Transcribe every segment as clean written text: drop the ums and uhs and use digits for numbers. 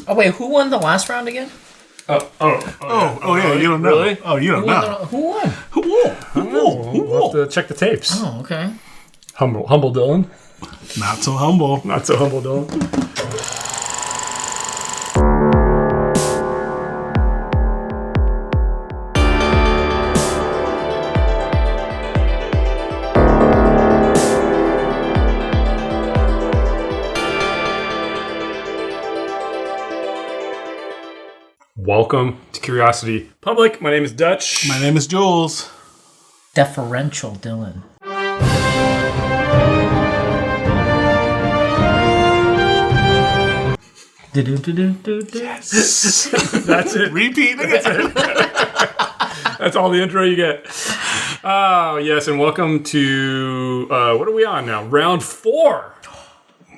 Oh, wait, who won the last round again? Yeah, you don't know. Really? Oh, you don't know. Who won? Who won? We'll have to check the tapes. Oh, okay. Humble Dylan. Not so humble. Not so humble Dylan. Welcome to Curiosity Public. My name is Dutch. My name is Jules. Deferential Dylan. Yes. That's it. Repeat again. That's all the intro you get. Oh, yes, and welcome to, what are we on now? Round 4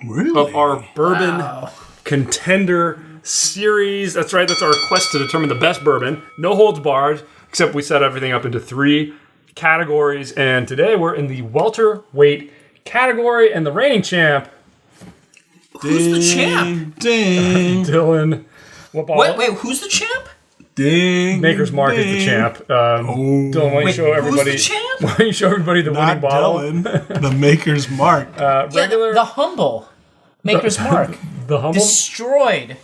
Really? of our Bourbon Contender series. That's right, that's our quest to determine the best bourbon. No holds barred, except we set everything up into 3 categories. And today we're in the welterweight category, and the reigning champ, Who's the champ? Ding. Dylan. What bottle? Wait, who's the champ? Ding. Maker's Mark is the champ. Dylan, why don't you show everybody? Who's the champ? Why don't you show everybody the winning Not bottle? Dylan. The Maker's Mark. Regular. The humble. Maker's Mark. The humble. Destroyed.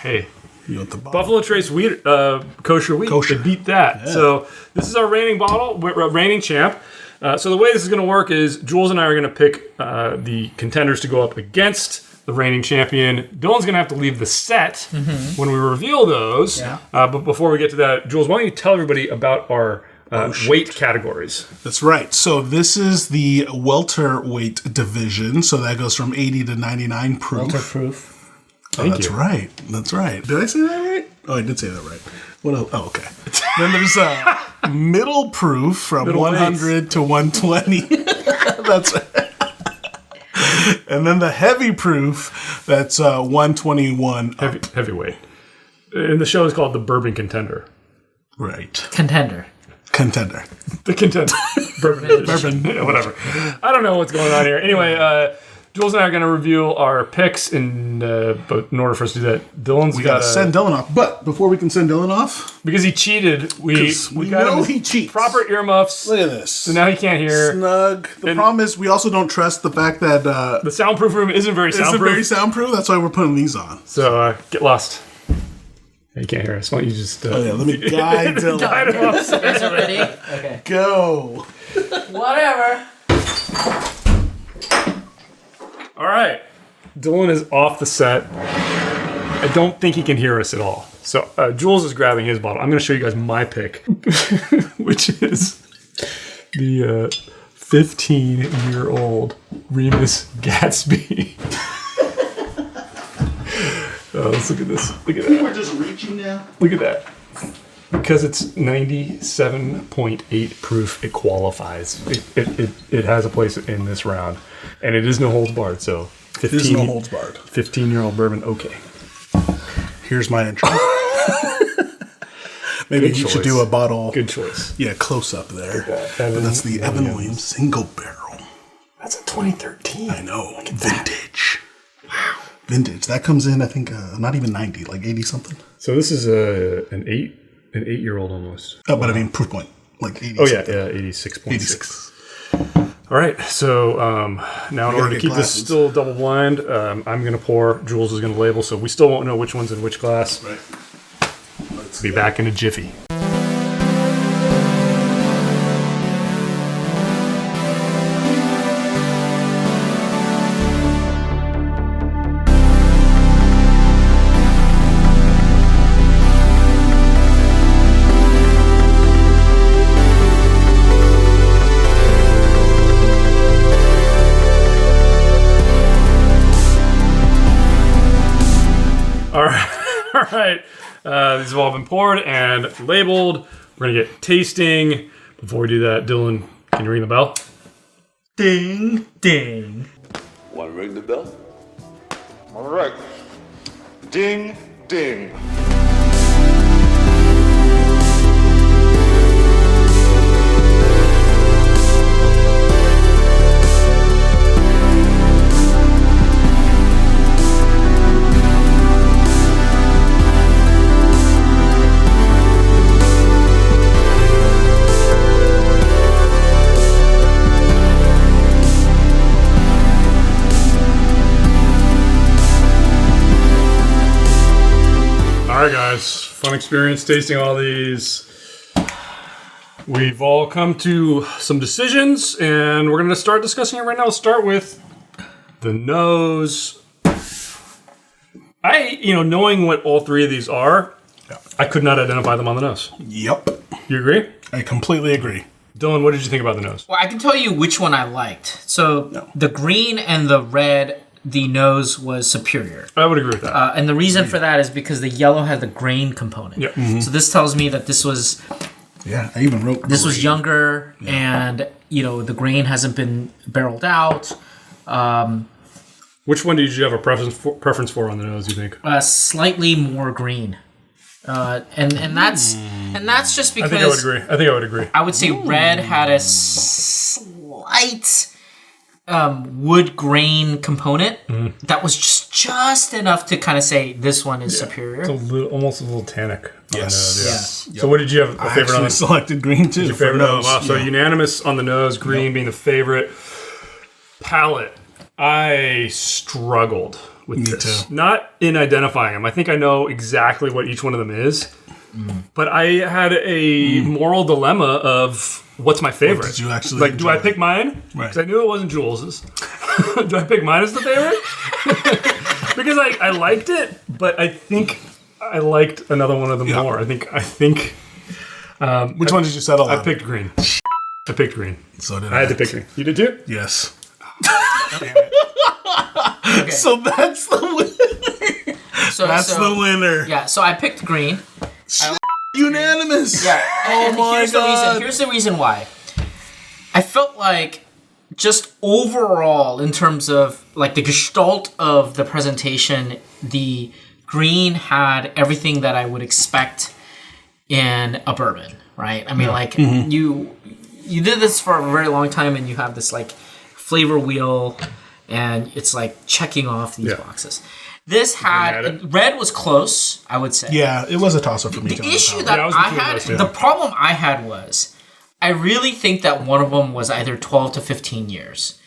Hey. You want the bottle? Buffalo Trace wheat, kosher wheat. Kosher. They beat that. Yeah. So this is our reigning bottle, reigning champ. So the way this is going to work is Jules and I are going to pick the contenders to go up against the reigning champion. Dylan's going to have to leave the set when we reveal those. Yeah. But before we get to that, Jules, why don't you tell everybody about our weight categories? That's right. So this is the welterweight division. So that goes from 80 to 99 proof. Welterproof. That's right. That's right. Did I say that right? Oh, I did say that right. What else? Oh, okay. Then there's middle proof from Middle 100 weights. to 120. That's right. And then the heavy proof, that's 121 up. Heavyweight. And the show is called the Bourbon Contender. Right. Contender. Contender. The Contender. Bourbon. Yeah, whatever. I don't know what's going on here. Anyway, Jules and I are going to reveal our picks, but in order for us to do that, Dylan's We got to send Dylan off. But before we can send Dylan off, because he cheated, we got know him he cheats. proper earmuffs. Look at this. So now he can't hear. Snug. The problem is we also don't trust the fact that The soundproof room isn't very it's soundproof. very soundproof. That's why we're putting these on. So get lost. You can't hear us. Why don't you just... Oh, yeah. Let me guide Dylan. guide him off. You guys are ready? Okay. Go. Whatever. All right. Dylan is off the set. I don't think he can hear us at all. So Jules is grabbing his bottle. I'm going to show you guys my pick, which is the 15-year-old Remus Gatsby. Let's look at this. Look at that. We're just reaching now. Look at that. Because it's 97.8 proof, it qualifies. It has a place in this round. And it is no holds barred, so 15, There's no holds barred. 15-year-old bourbon, okay. Here's my intro. Maybe Good you choice. should do a bottle. Good choice. Yeah, close up there. Evan But that's the Evan Williams. Williams single barrel. That's a 2013. I know. Vintage. Wow. Vintage. That comes in, I think, not even 90, like 80 something. So this is an 8-year-old almost. Oh, but I mean, proof point. Like 80 Oh, yeah, something. 86.6. 86. All right, so now in order to get keep glasses. this still double blind, I'm going to pour, Jules is going to label, so we still won't know which one's in which glass. Right. Be back in a jiffy. All right. These have all been poured and labeled. We're going to get tasting. Before we do that, Dylan, can you ring the bell? Ding. Ding. Want to ring the bell? All right. Ding, ding. right, guys. Fun experience tasting all these. We've all come to some decisions, and we're going to start discussing it right now. We'll start with the nose. Knowing what all three of these are, I could not identify them on the nose. Yep. You agree? I completely agree. Dylan, what did you think about the nose? Well, I can tell you which one I liked. So the green and the red, the nose was superior. I would agree with that. And the reason for that is because the yellow had the grain component. Yeah. Mm-hmm. So this tells me that this was I even wrote this was younger, and the grain hasn't been barreled out. Which one did you have a preference for on the nose, you think? Slightly more green, and that's just because I think I would agree. I would say red had a slight wood grain component that was just enough to kind of say this one is superior. It's almost a little tannic on the nose. Yes. So what did you have a favorite on I the selected green too. Your favorite nose. Wow. So unanimous on the nose, green being the favorite. Palate. I struggled with this. Too. Not in identifying them. I think I know exactly what each one of them is. But I had a moral dilemma of what's my favorite. What did you actually do I pick mine? Right. Because I knew it wasn't Jules's. Do I pick mine as the favorite? Because I liked it, but I think I liked another one of them more. I think. Which one did you settle on? I picked green. I picked green. So did I had to pick green. You did too? Yes. Okay. So that's the winner. That's the winner. Yeah, so I picked green. Unanimous. Yeah. Oh my God. Here's the reason why. I felt like just overall, in terms of like the gestalt of the presentation, the green had everything that I would expect in a bourbon, right? I mean, you did this for a very long time, and you have this like flavor wheel, and it's like checking off these boxes. This had red was close, I would say. Yeah, it was a toss-up for me. The issue that I had, the problem I had was, I really think that one of them was either 12 to 15 years.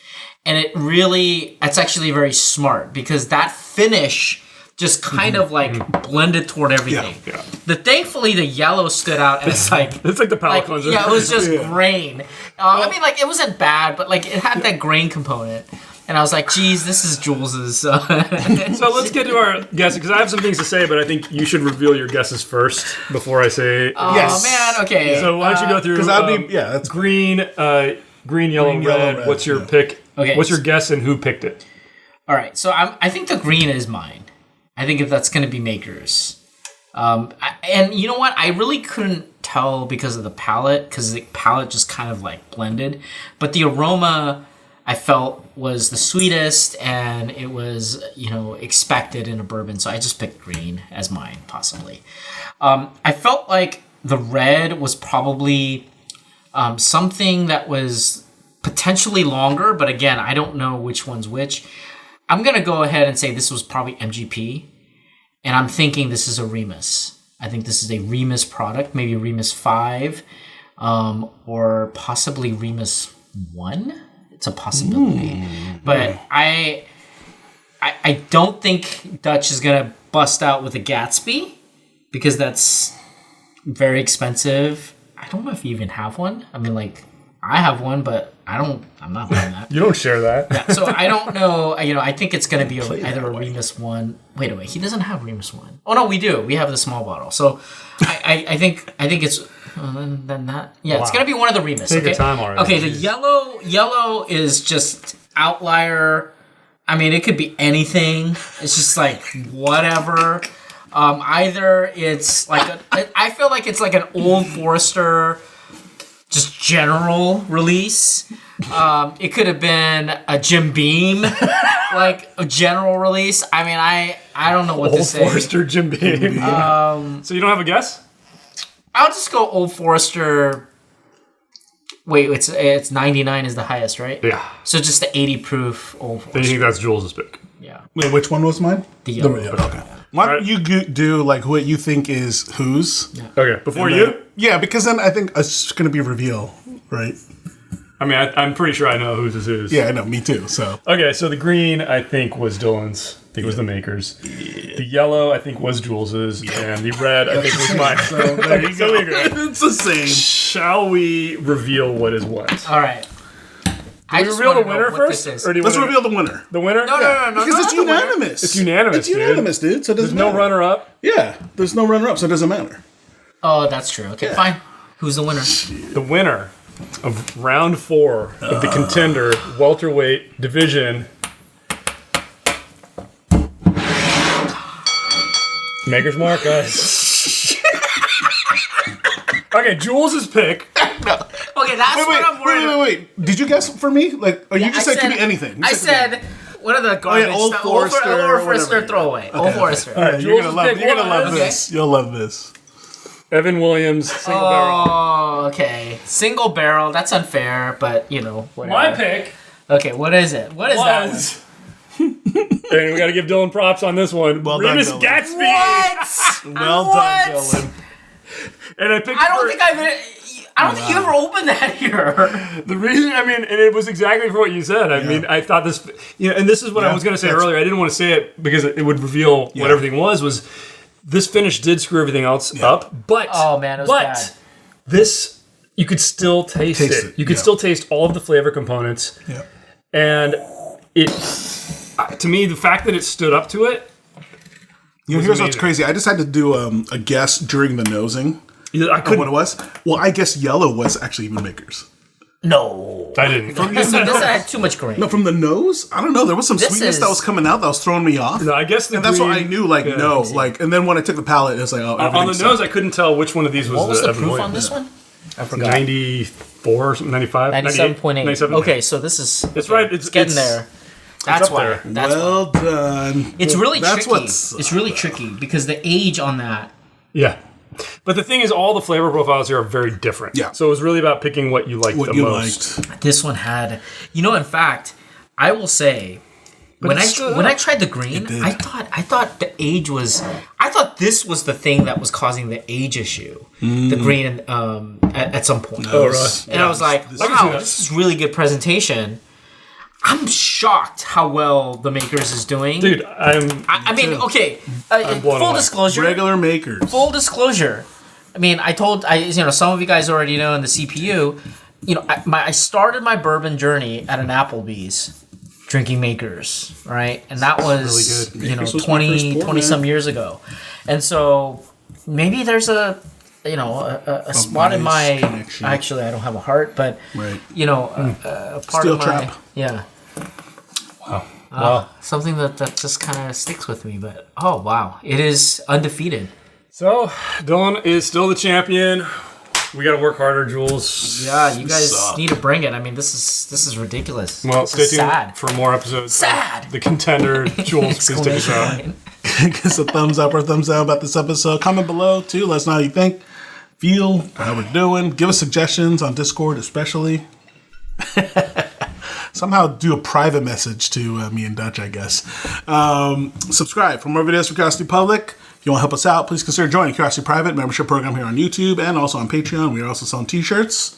And it's actually very smart, because that finish just kind of like blended toward everything. Yeah. Thankfully, the yellow stood out, and it's like... It's like the palate cleanser. Yeah, it was just grain. I mean, like, it wasn't bad, but like it had that grain component. And I was like, geez, this is Jules's. So let's get to our guesses, because I have some things to say, but I think you should reveal your guesses first before I say. Oh, man, okay. So why don't you go through? Because that'd be that's green, yellow, red. What's your pick? Okay. What's your guess, and who picked it? All right, so I think the green is mine. I think if that's going to be Maker's. And you know what? I really couldn't tell because of the palate, because the palate just kind of like blended. But the aroma, I felt, was the sweetest, and it was, expected in a bourbon. So I just picked green as mine, possibly. I felt like the red was probably something that was potentially longer, but again, I don't know which one's which. I'm going to go ahead and say this was probably MGP, and I'm thinking this is a Remus. I think this is a Remus product, maybe Remus 5, or possibly Remus 1. It's a possibility. But I don't think Dutch is going to bust out with a Gatsby, because that's very expensive. I don't know if you even have one. I mean, like, I have one, but I'm not buying that. You don't share that. Yeah, so I don't know. I think it's going to be either a Remus 1. Wait a minute. He doesn't have Remus 1. Oh, no, we do. We have the small bottle. So I think it's... then that... Yeah, it's going to be one of the Remus. Take your time already. Okay, the yellow is just outlier. I mean, it could be anything. It's just like whatever. Either it's like... I feel like it's like an Old Forester... just general release. It could have been a Jim Beam, like a general release. I mean, I don't know what to say. Old Forester Jim Beam. So you don't have a guess? I'll just go Old Forester. Wait, it's 99 is the highest, right? Yeah. So just the 80 proof Old Forester. Then you think that's Jules's pick? Yeah. Wait, which one was mine? The yellow. Okay. Why don't you do like what you think is whose? Yeah. Okay, before And you? then- Yeah, because then I think it's going to be reveal, right? I mean, I'm pretty sure I know whose is whose. Yeah, I know, me too. So Okay, so the green, I think, was Dylan's. think it was the Maker's. The yellow, I think, was Jules's. And the red, I think, was mine. So there you go. It's the same. Shall we reveal what is what? All right. Do we reveal the winner first? Or do you Let's wanna- reveal the winner. The winner? No. Because it's unanimous. It's unanimous, It's unanimous, dude. So it There's doesn't no matter. runner-up. Yeah, there's no runner-up, so it doesn't matter. Oh, that's true. Okay, fine. Who's the winner? The winner of round 4 of the Contender Welterweight division. Maker's Mark, guys. Okay, Jules' pick. Okay, that's what I'm worried about. Wait. Did you guess for me? Like, or you just said it could be anything? You I said it said, what are the garbage Old stuff? Forester, Old Forester whatever. throwaway. Old Forester. could be anything. You're gonna Jules' pick love was- this. You'll love this. Evan Williams, single barrel. Oh, okay. Single barrel. That's unfair, but you know, whatever. My pick Okay, what is it? What is that? was... and we got to give Dylan props on this one. Well done, Remus Dylan. Gatsby. What? Well What? done, Dylan. And I picked I don't for- think I don't think you ever opened that here. The reason, I mean, and it was exactly for what you said. I mean, I thought this, you know, and this is what I Yeah, was going to say that's- earlier. I didn't want to say it because it would reveal what everything was this finish did screw everything else up, but Oh, man, it was bad. this, you could still taste it. You could still taste all of the flavor components. Yeah. And it, to me, the fact that it stood up to it, You know, here's what's crazy. I just had to do a guess during the nosing I of what couldn't, it was. Well, I guess yellow was actually even Maker's. No. I didn't. This had too much grain. No, from the nose, I don't know. There was some This sweetness is- that was coming out that was throwing me off. No, I guess the and that's what I green- knew. Like yeah. no, like, and then when I took the palate, it was like, oh, On the everything's nose, set. I couldn't tell which one of these was What was the Evan proof Williams. on this one? I forgot. 94 or something, 95? 97.8. 97. Okay, so this is... That's right. It's getting there. That's up why. there. That's why. Well done. It's really That's tricky. what's- It's really tricky because the age on that... Yeah. But the thing is, all the flavor profiles here are very different. Yeah. So it was really about picking what you liked What the you most. liked. This one had... You know, in fact, I will say... When it I stood when up. I tried the green, did. I thought the age was... I thought this was the thing that was causing the age issue. The green at some point. Oh, right. And I was like, this- wow, this is really good presentation. I'm shocked how well the Makers is doing. Dude, I mean, okay, blown full away. disclosure. Regular Makers. Full disclosure. I mean, some of you guys already know in the CPU, you know, I started my bourbon journey at an Applebee's drinking Makers, right? And that was, really good. you know, Makers was my first 20 pour, some man. years ago. And so maybe there's a spot in nice my, connection. actually, I don't have a heart, but, Right. you know, a part Steel of my, trap. yeah. well, Something that just kind of sticks with me, but oh wow, it is undefeated. so Dylan is still the champion. We got to work harder, Jules. Yeah, you guys suck. need to bring it. I mean, this is ridiculous. Well, This stay is tuned sad. for more episodes. of Sad. The Contender, Jules, please take us out. Exclamation point. Give us a thumbs up or thumbs down about this episode. Comment below too. Let us know how you think, feel, how we're doing. Give us suggestions on Discord, especially. Somehow do a private message to me and Dutch, I guess. Subscribe for more videos for Curiosity Public. If you want to help us out, please consider joining Curiosity Private membership program here on YouTube and also on Patreon. We are also selling t-shirts.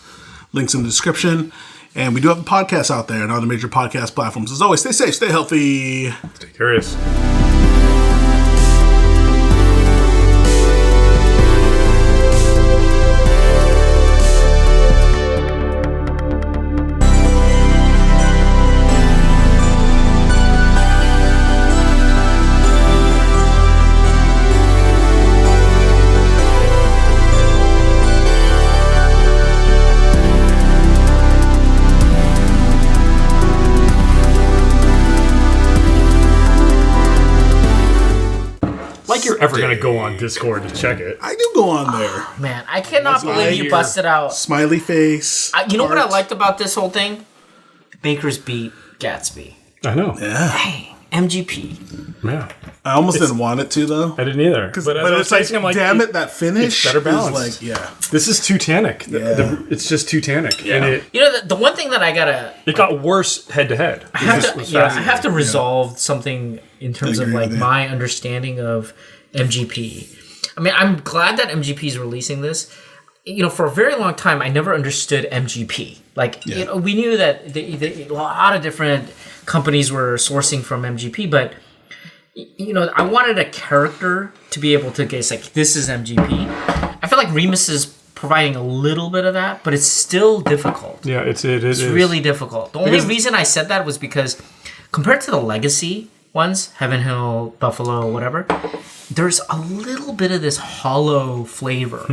Links in the description. And we do have a podcast out there and on the major podcast platforms. As always, stay safe, stay healthy. Stay curious. Like you're ever going to go on Discord to check it. I do go on there. Man, I cannot believe you your- busted out. Smiley face. You know what I heart. liked about this whole thing? Baker's beat Gatsby. I know. Dang, MGP. Yeah. I almost didn't want it to though. I didn't either. But as I was it's like, tasting, I'm like, damn it, that finish it's better is balanced. like, yeah. This is too tannic. Yeah. It's just too tannic. And You know, the one thing that I gotta, it got worse head to head. I have to resolve something in terms of agree like with you. my understanding of MGP. I mean, I'm glad that MGP is releasing this. You know, for a very long time, I never understood MGP. Like, you know, we knew that a lot of different companies were sourcing from MGP, but I wanted a character to be able to guess, like, this is MGP. I feel like Remus is providing a little bit of that, but it's still difficult. Yeah, it's really difficult. The only reason I said that was because compared to the legacy ones, Heaven Hill, Buffalo, whatever, there's a little bit of this hollow flavor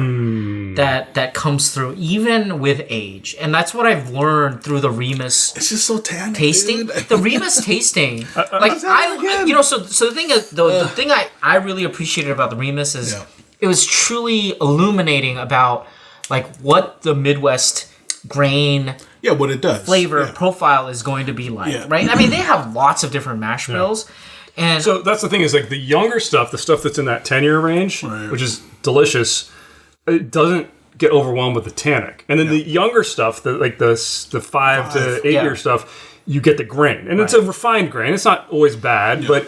that comes through even with age. And that's what I've learned through the Remus. It's just so tannic, tasting. dude. The Remus tasting. Like so the thing is the thing I really appreciated about the Remus is it was truly illuminating about like what the Midwest grain what it does flavor profile is going to be like, right? I mean, they have lots of different mash bills. And so that's the thing is like the younger stuff, the stuff that's in that 10-year range, which is delicious, it doesn't get overwhelmed with the tannic. And then the younger stuff, the 5 to 8 year stuff, you get the grain. And it's a refined grain. It's not always bad, but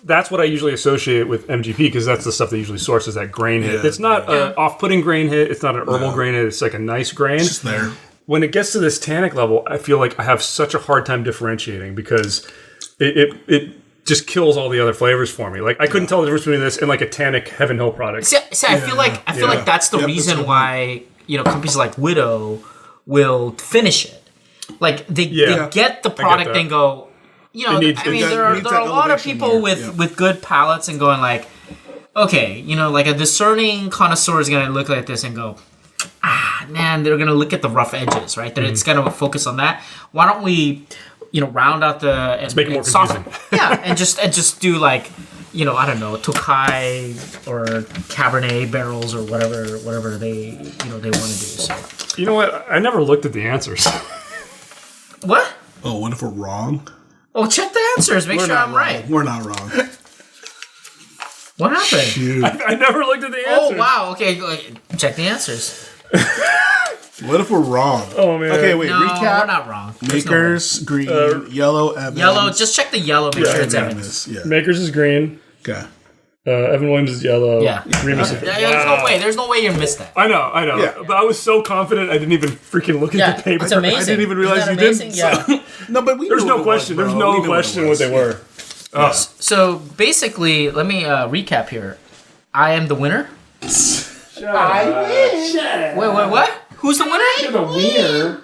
that's what I usually associate with MGP because that's the stuff that usually sources that grain hit. It's not an off-putting grain hit. It's not an herbal grain hit. It's like a nice grain. It's just there. When it gets to this tannic level, I feel like I have such a hard time differentiating because it just kills all the other flavors for me. Like I couldn't tell the difference between this and like a tannic Heaven Hill product. See, I feel like that's the reason why companies like Widow will finish it. Like they get the product and go. There are a lot of people with good palates and going like, okay, like a discerning connoisseur is going to look like this and go, man, they're going to look at the rough edges, right? That it's going to focus on that. Why don't we, round out the... Let's make it more confusing. And just do like, I don't know, Tokai or Cabernet barrels or whatever they want to do. So. You know what? I never looked at the answers. What? Oh, what if we're wrong? Oh, check the answers. Make sure I'm right. We're not wrong. What happened? Shoot. I never looked at the answers. Oh, wow. Okay, check the answers. What if we're wrong? Oh, man. Okay, wait. No, Recap. we're not wrong. Makers, green, yellow, Evans. Yellow, just check the yellow. Make sure it's Evans. Yeah. Makers is green. Okay. Evan Williams is yellow. Yeah. Remus is There's no way you missed that. I know. Yeah. But I was so confident I didn't even freaking look at the paper. It's amazing. I didn't even realize you didn't. Yeah. No, but we There's knew no what it question. was, There's bro. no We knew question what they were. Oh. So basically, let me recap here. I am the winner. I wish. Wait, what? Who's the winner? You're the wiener.